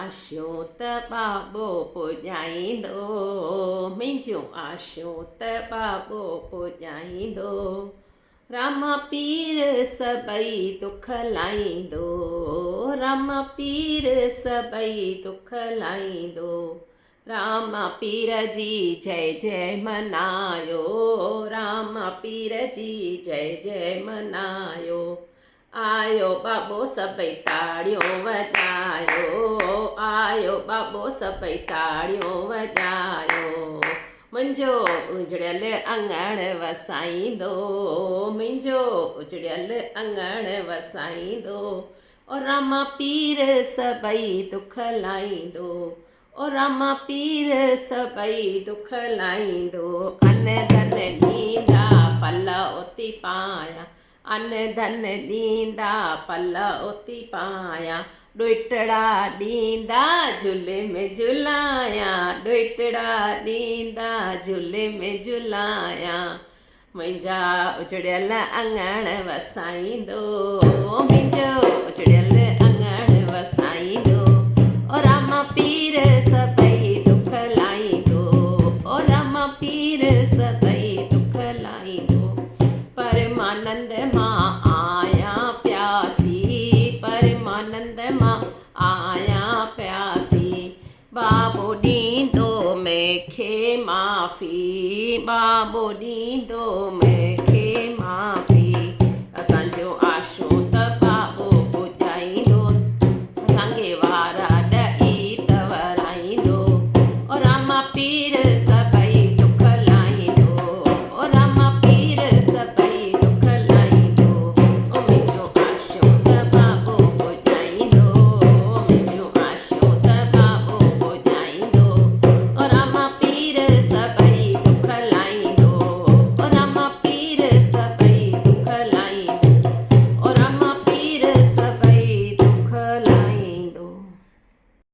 आशो त बाबो पुॼाईंदो, मुंहिंजो आशो त बाबो पुॼाईंदो। राम पीर सभई दुख लाहींदो, राम पीर सभई दुख लाहींदो। राम पीर जी जय जय मनायो, राम पीर जी जय जय मनायो। आयो बाबो सभई ताड़ियूं वॼायो, आयो बाबो सभई ताड़ियूं वॼायो। मुंहिंजो उजड़ियल अंगण वसाईंदो, मुंहिंजो उजड़ियल अंगण वसाईंदो। ओ राम पीर सभई दुख लाहींदो, ओ राम पीर सभई दुख लाहींदो। अन धन ॾींदा पल उती पाया, अन धन ॾींदा पल उती पाया। ॾोइटड़ा ॾींदा झूले में झुलाया, ॾोइटड़ा ॾींदा झूले में झुलाया। मुंहिंजा उजड़ियल अंगण वसाईंदो, मुंहिंजो उजड़ियल अंगण वसाईंदो। ओ राम पीर सभई दुख लाहींदो, ओ राम पीर सभई दुख लाहींदो। परमानंद मां आया प्यासी, परमानंद मां आया प्यासी। बाबो ॾींदो मूंखे माफ़ी, बाबो ॾींदो मूंखे